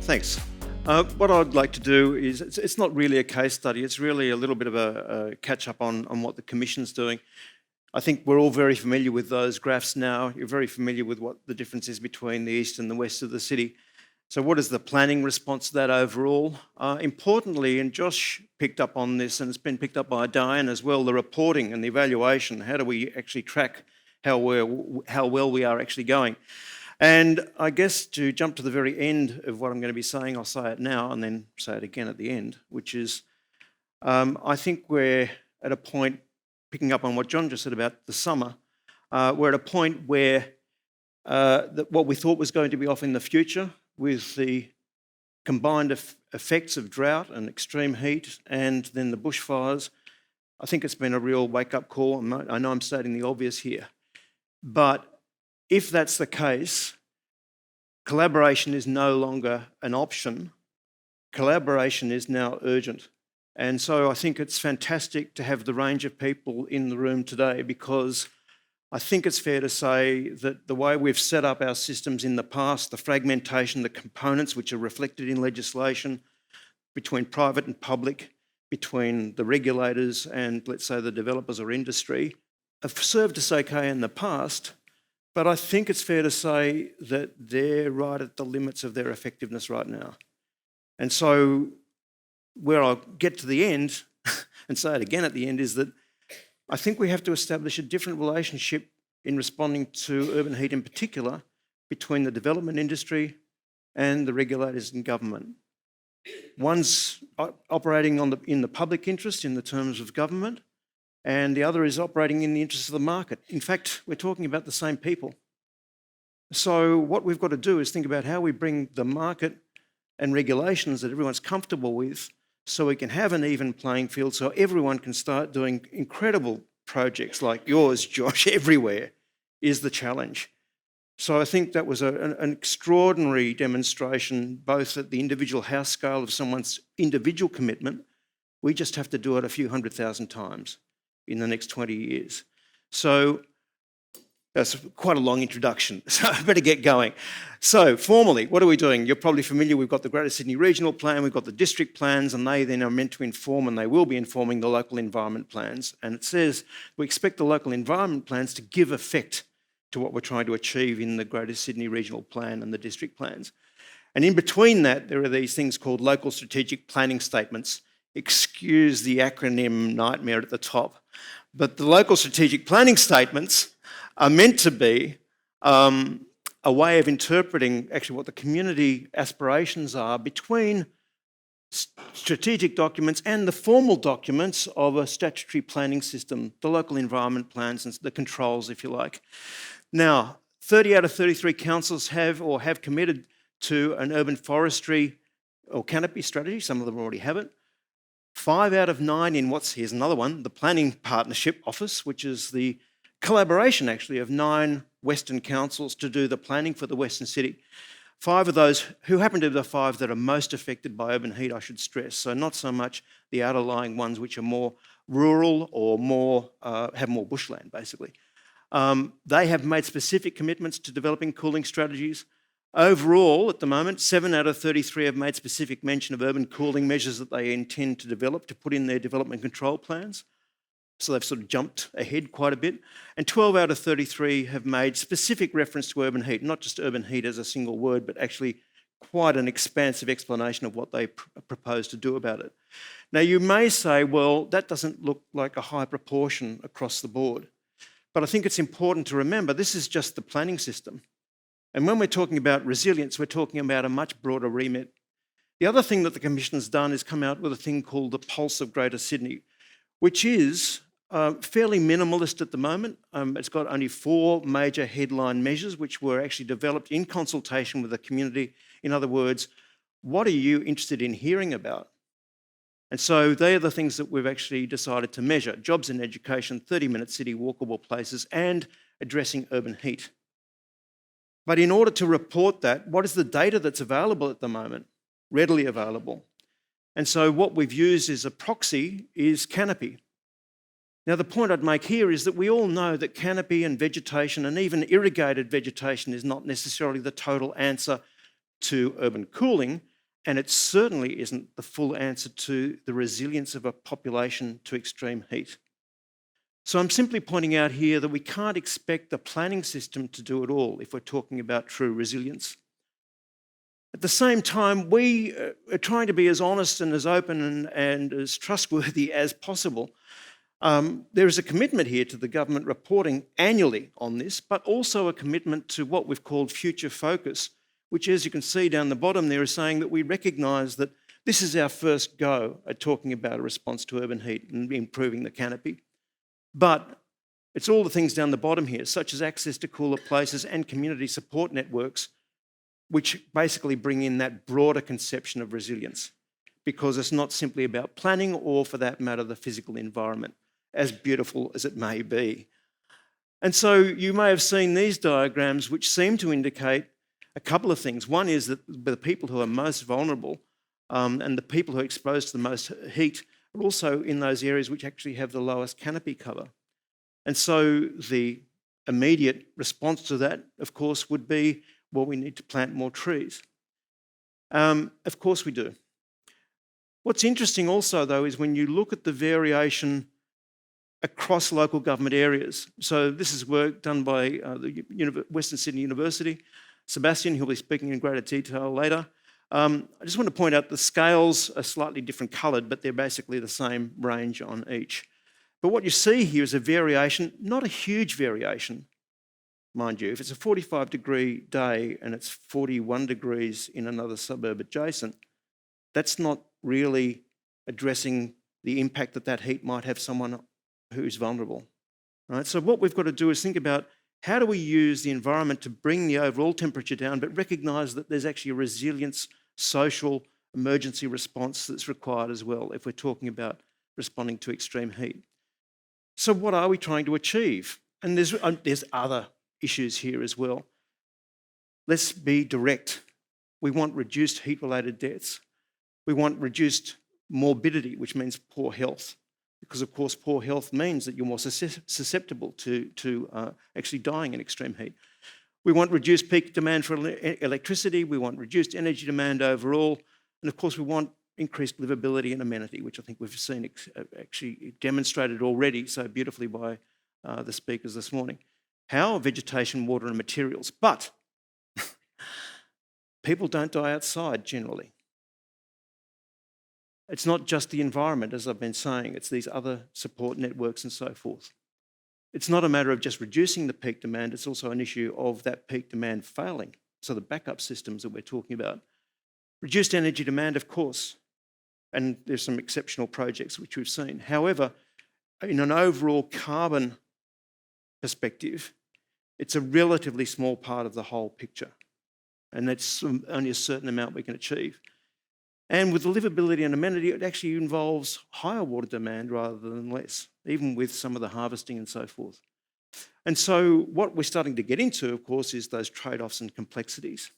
Thanks. What I'd like to do is, it's not really a case study, it's really a little bit of a catch up on what the Commission's doing. I think we're all very familiar with those graphs now. You're very familiar with what the difference is between the east and the west of the city. So what is the planning response to that overall? Importantly, and Josh picked up on this, and it's been picked up by Diane as well, the reporting and the evaluation. How do we actually track how well we are actually going? And I guess to jump to the very end of what I'm going to be saying, I'll say it now and then say it again at the end, which is I think we're at a point, picking up on what John just said about the summer, we're at a point where what we thought was going to be off in the future with the combined effects of drought and extreme heat and then the bushfires, I think it's been a real wake-up call. I know I'm stating the obvious here, but if that's the case, collaboration is no longer an option. Collaboration is now urgent. And so I think it's fantastic to have the range of people in the room today, because I think it's fair to say that the way we've set up our systems in the past, the fragmentation, the components which are reflected in legislation between private and public, between the regulators and, let's say, the developers or industry, have served us okay in the past. But I think it's fair to say that they're right at the limits of their effectiveness right now. And so where I'll get to the end, and say it again at the end, is that I think we have to establish a different relationship in responding to urban heat in particular between the development industry and the regulators and government. One's operating in the public interest in the terms of government, and the other is operating in the interest of the market. In fact, we're talking about the same people. So what we've got to do is think about how we bring the market and regulations that everyone's comfortable with so we can have an even playing field, so everyone can start doing incredible projects like yours, Josh, everywhere, is the challenge. So I think that was an extraordinary demonstration, both at the individual house scale of someone's individual commitment. We just have to do it a few 100,000 times in the next 20 years. So that's quite a long introduction, so I better get going. So formally, what are we doing? You're probably familiar, we've got the Greater Sydney Regional Plan, we've got the district plans, and they then are meant to inform, and they will be informing, the local environment plans. And it says we expect the local environment plans to give effect to what we're trying to achieve in the Greater Sydney Regional Plan and the district plans. And in between that, there are these things called local strategic planning statements. Excuse the acronym nightmare at the top. But the local strategic planning statements are meant to be a way of interpreting actually what the community aspirations are between strategic documents and the formal documents of a statutory planning system, the local environment plans and the controls, if you like. Now, 30 out of 33 councils have committed to an urban forestry or canopy strategy. Some of them already have it. 5 out of 9 in here's another one, the Planning Partnership Office, which is the collaboration actually of 9 Western councils to do the planning for the Western City. 5 of those who happen to be the 5 that are most affected by urban heat, I should stress. So not so much the outerlying ones which are more rural or have more bushland, basically. They have made specific commitments to developing cooling strategies. Overall, at the moment, 7 out of 33 have made specific mention of urban cooling measures that they intend to develop to put in their development control plans. So they've sort of jumped ahead quite a bit. And 12 out of 33 have made specific reference to urban heat, not just urban heat as a single word, but actually quite an expansive explanation of what they propose to do about it. Now, you may say, well, that doesn't look like a high proportion across the board. But I think it's important to remember this is just the planning system. And when we're talking about resilience, we're talking about a much broader remit. The other thing that the Commission's done is come out with a thing called the Pulse of Greater Sydney, which is fairly minimalist at the moment. It's got only 4 major headline measures which were actually developed in consultation with the community. In other words, what are you interested in hearing about? And so they are the things that we've actually decided to measure: jobs and education, 30-minute city walkable places, and addressing urban heat. But in order to report that, what is the data that's available at the moment, readily available? And so what we've used as a proxy is canopy. Now, the point I'd make here is that we all know that canopy and vegetation, and even irrigated vegetation, is not necessarily the total answer to urban cooling, and it certainly isn't the full answer to the resilience of a population to extreme heat. So I'm simply pointing out here that we can't expect the planning system to do it all if we're talking about true resilience. At the same time, we are trying to be as honest and as open and as trustworthy as possible. There is a commitment here to the government reporting annually on this, but also a commitment to what we've called future focus, which, as you can see down the bottom there, is saying that we recognise that this is our first go at talking about a response to urban heat and improving the canopy. But it's all the things down the bottom here, such as access to cooler places and community support networks, which basically bring in that broader conception of resilience, because it's not simply about planning or, for that matter, the physical environment, as beautiful as it may be. And so you may have seen these diagrams which seem to indicate a couple of things. One is that the people who are most vulnerable and the people who are exposed to the most heat are also in those areas which actually have the lowest canopy cover. And so the immediate response to that, of course, would be, well, we need to plant more trees. Of course we do. What's interesting also, though, is when you look at the variation across local government areas. So this is work done by the Western Sydney University. Sebastian, who'll be speaking in greater detail later. I just want to point out the scales are slightly different coloured, but they're basically the same range on each. But what you see here is a variation, not a huge variation, mind you. If it's a 45-degree day and it's 41 degrees in another suburb adjacent, that's not really addressing the impact that that heat might have someone who's vulnerable. Right? So what we've got to do is think about how do we use the environment to bring the overall temperature down, but recognise that there's actually a resilience, social, emergency response that's required as well if we're talking about responding to extreme heat. So what are we trying to achieve? And there's other issues here as well. Let's be direct. We want reduced heat-related deaths. We want reduced morbidity, which means poor health, because of course poor health means that you're more susceptible to actually dying in extreme heat. We want reduced peak demand for electricity. We want reduced energy demand overall. And of course we want increased livability and amenity, which I think we've seen actually demonstrated already so beautifully by the speakers this morning. How? Vegetation, water and materials. But people don't die outside generally. It's not just the environment, as I've been saying, it's these other support networks and so forth. It's not a matter of just reducing the peak demand, it's also an issue of that peak demand failing. So the backup systems that we're talking about. Reduced energy demand, of course, and there's some exceptional projects which we've seen. However, in an overall carbon perspective, it's a relatively small part of the whole picture, and that's only a certain amount we can achieve. And with the livability and amenity, it actually involves higher water demand rather than less, even with some of the harvesting and so forth. And so what we're starting to get into, of course, is those trade-offs and complexities.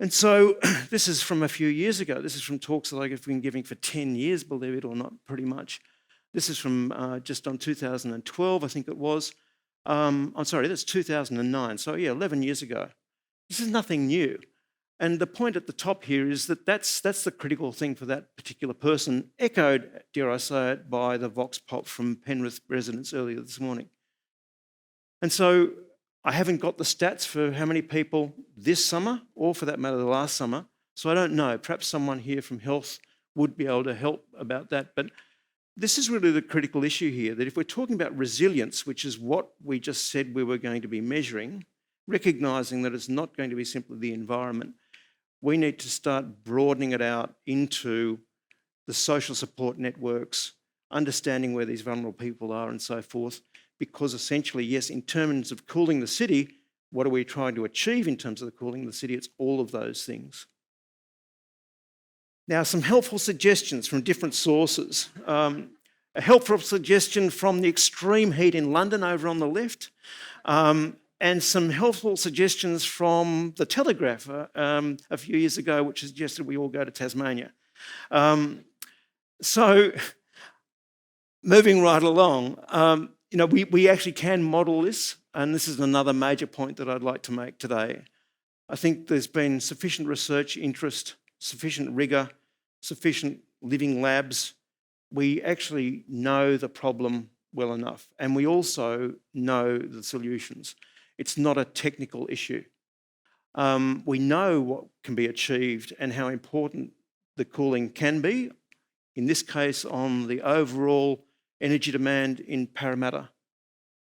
And so this is from a few years ago. This is from talks that I've been giving for 10 years, believe it or not, pretty much. This is from just on 2012, I think it was. I'm sorry, that's 2009. So yeah, 11 years ago. This is nothing new. And the point at the top here is that that's the critical thing for that particular person, echoed, dare I say it, by the vox pop from Penrith residents earlier this morning. And so I haven't got the stats for how many people this summer, or for that matter, the last summer, so I don't know. Perhaps someone here from health would be able to help about that. But this is really the critical issue here, that if we're talking about resilience, which is what we just said we were going to be measuring, recognising that it's not going to be simply the environment, we need to start broadening it out into the social support networks, understanding where these vulnerable people are and so forth, because essentially, yes, in terms of cooling the city, what are we trying to achieve in terms of the cooling of the city? It's all of those things. Now, some helpful suggestions from different sources. A helpful suggestion from the extreme heat in London over on the left, and some helpful suggestions from the Telegraph a few years ago, which suggested we all go to Tasmania. So, moving right along, we actually can model this, and this is another major point that I'd like to make today. I think there's been sufficient research interest, sufficient rigour, sufficient living labs. We actually know the problem well enough, and we also know the solutions. It's not a technical issue. We know what can be achieved and how important the cooling can be, in this case on the overall energy demand in Parramatta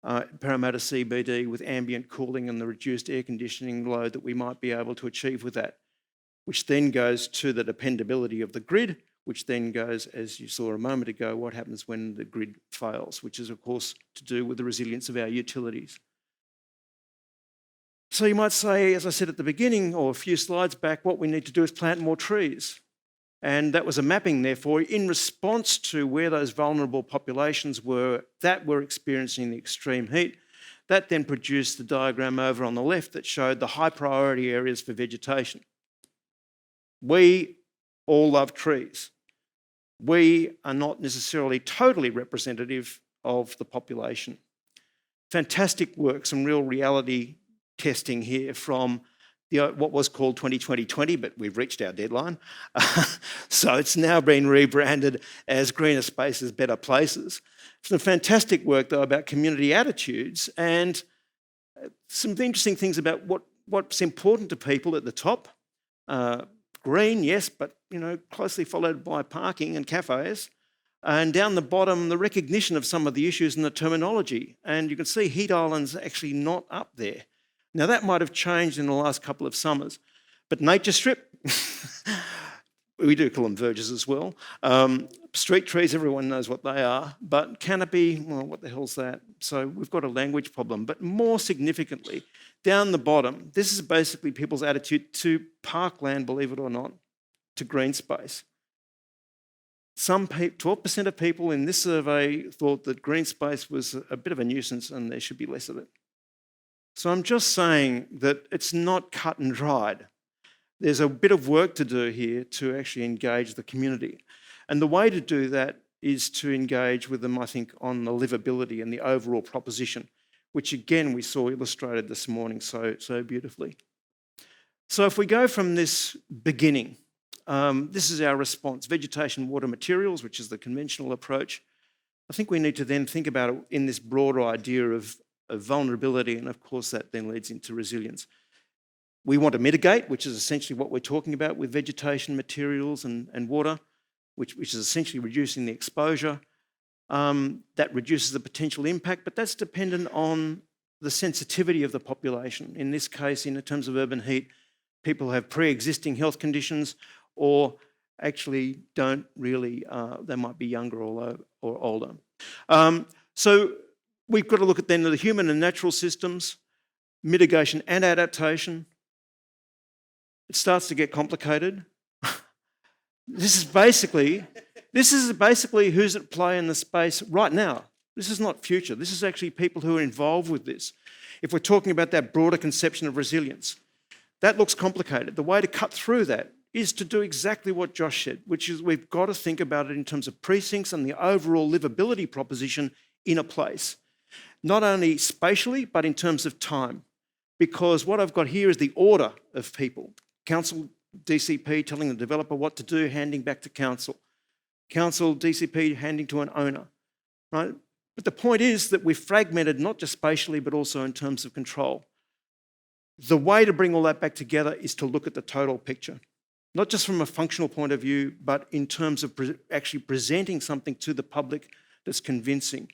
CBD with ambient cooling and the reduced air conditioning load that we might be able to achieve with that, which then goes to the dependability of the grid, which then goes, as you saw a moment ago, what happens when the grid fails, which is of course to do with the resilience of our utilities. So you might say, as I said at the beginning or a few slides back, what we need to do is plant more trees. And that was a mapping, therefore, in response to where those vulnerable populations were that were experiencing the extreme heat. That then produced the diagram over on the left that showed the high priority areas for vegetation. We all love trees. We are not necessarily totally representative of the population. Fantastic work, some real reality testing here from what was called 2020, but we've reached our deadline. So it's now been rebranded as Greener Spaces, Better Places. Some fantastic work, though, about community attitudes and some interesting things about what's important to people at the top. Green, yes, but closely followed by parking and cafes. And down the bottom, the recognition of some of the issues and the terminology. And you can see heat islands are actually not up there. Now, that might have changed in the last couple of summers, but nature strip, we do call them verges as well. Street trees, everyone knows what they are, but canopy, well, what the hell's that? So we've got a language problem, but more significantly, down the bottom, this is basically people's attitude to parkland, believe it or not, to green space. 12% of people in this survey thought that green space was a bit of a nuisance and there should be less of it. So I'm just saying that it's not cut and dried. There's a bit of work to do here to actually engage the community. And the way to do that is to engage with them, I think, on the livability and the overall proposition, which again we saw illustrated this morning so beautifully. So if we go from this beginning, this is our response, vegetation, water, materials, which is the conventional approach. I think we need to then think about it in this broader idea of vulnerability, and of course that then leads into resilience. We want to mitigate, which is essentially what we're talking about with vegetation, materials and water, which is essentially reducing the exposure. That reduces the potential impact, but that's dependent on the sensitivity of the population. In this case, in terms of urban heat, people have pre-existing health conditions or actually don't really, they might be younger or older. So we've got to look at then the human and natural systems, mitigation and adaptation. It starts to get complicated. This is basically who's at play in the space right now. This is not future. This is actually people who are involved with this. If we're talking about that broader conception of resilience, that looks complicated. The way to cut through that is to do exactly what Josh said, which is we've got to think about it in terms of precincts and the overall livability proposition in a place. Not only spatially, but in terms of time. Because what I've got here is the order of people. Council, DCP telling the developer what to do, handing back to council. Council, DCP handing to an owner, right? But the point is that we've fragmented not just spatially, but also in terms of control. The way to bring all that back together is to look at the total picture, not just from a functional point of view, but in terms of actually presenting something to the public that's convincing.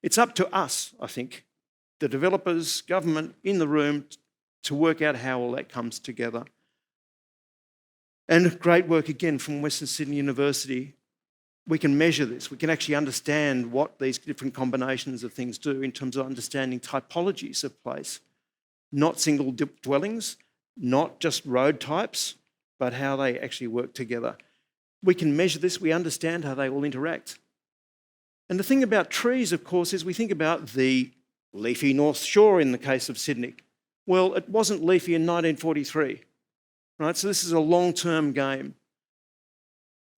It's up to us, I think, the developers, government in the room, to work out how all that comes together. And great work again from Western Sydney University. We can measure this. We can actually understand what these different combinations of things do in terms of understanding typologies of place. Not single dwellings, not just road types, but how they actually work together. We can measure this. We understand how they all interact. And the thing about trees, of course, is we think about the leafy North Shore in the case of Sydney. Well, it wasn't leafy in 1943, right? So this is a long-term game.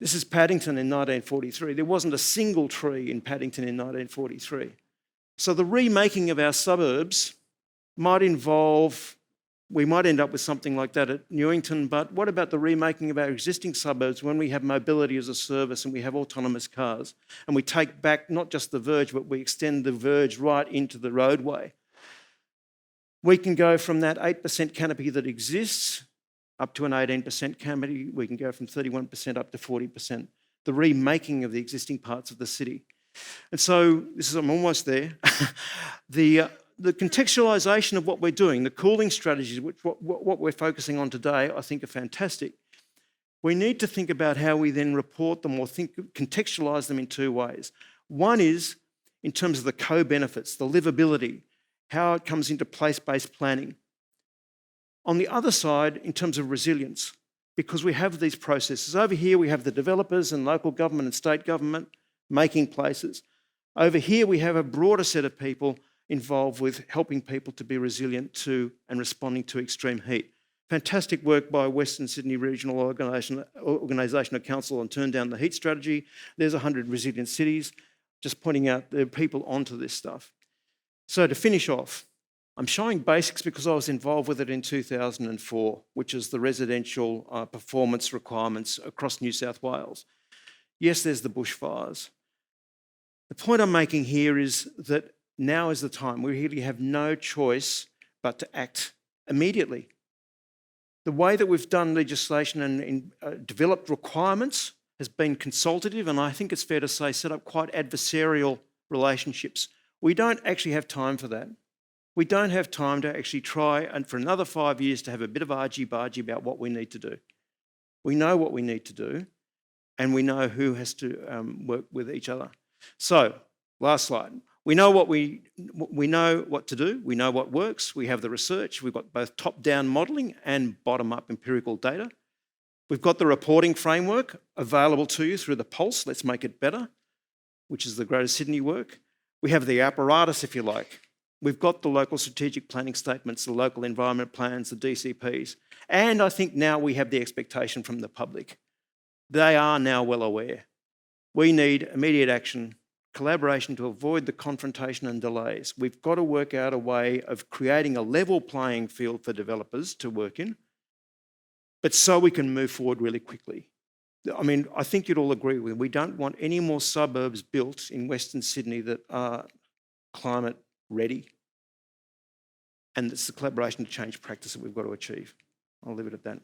This is Paddington in 1943. There wasn't a single tree in Paddington in 1943. So the remaking of our suburbs might involve We might end up with something like that at Newington, but what about the remaking of our existing suburbs when we have mobility as a service and we have autonomous cars and we take back not just the verge, but we extend the verge right into the roadway? We can go from that 8% canopy that exists up to an 18% canopy. We can go from 31% up to 40%, the remaking of the existing parts of the city. And so I'm almost there. The contextualisation of what we're doing, the cooling strategies, what we're focusing on today, I think are fantastic. We need to think about how we then report them or contextualise them in two ways. One is in terms of the co-benefits, the livability, how it comes into place-based planning. On the other side, in terms of resilience, because we have these processes. Over here, we have the developers and local government and state government making places. Over here, we have a broader set of people involved with helping people to be resilient to and responding to extreme heat. Fantastic work by Western Sydney Regional Organisation of Council on Turn Down the Heat strategy. There's 100 resilient cities, just pointing out there are people onto this stuff. So to finish off, I'm showing basics because I was involved with it in 2004, which is the residential performance requirements across New South Wales. Yes, there's the bushfires. The point I'm making here is that now is the time. We really have no choice but to act immediately. The way that we've done legislation and developed requirements has been consultative, and I think it's fair to say set up quite adversarial relationships. We don't actually have time for that. We don't have time to actually try and for another 5 years to have a bit of argy-bargy about what we need to do. We know what we need to do, and we know who has to work with each other. So, last slide. We know what to do. We know what works. We have the research. We've got both top-down modelling and bottom-up empirical data. We've got the reporting framework available to you through the Pulse. Let's make it better, which is the Greater Sydney work. We have the apparatus, if you like. We've got the local strategic planning statements, the local environment plans, the DCPs. And I think now we have the expectation from the public. They are now well aware. We need immediate action, collaboration to avoid the confrontation and delays. We've got to work out a way of creating a level playing field for developers to work in, but so we can move forward really quickly. I mean, I think you'd all agree with me. We don't want any more suburbs built in Western Sydney that are climate ready. And it's the collaboration to change practice that we've got to achieve. I'll leave it at that.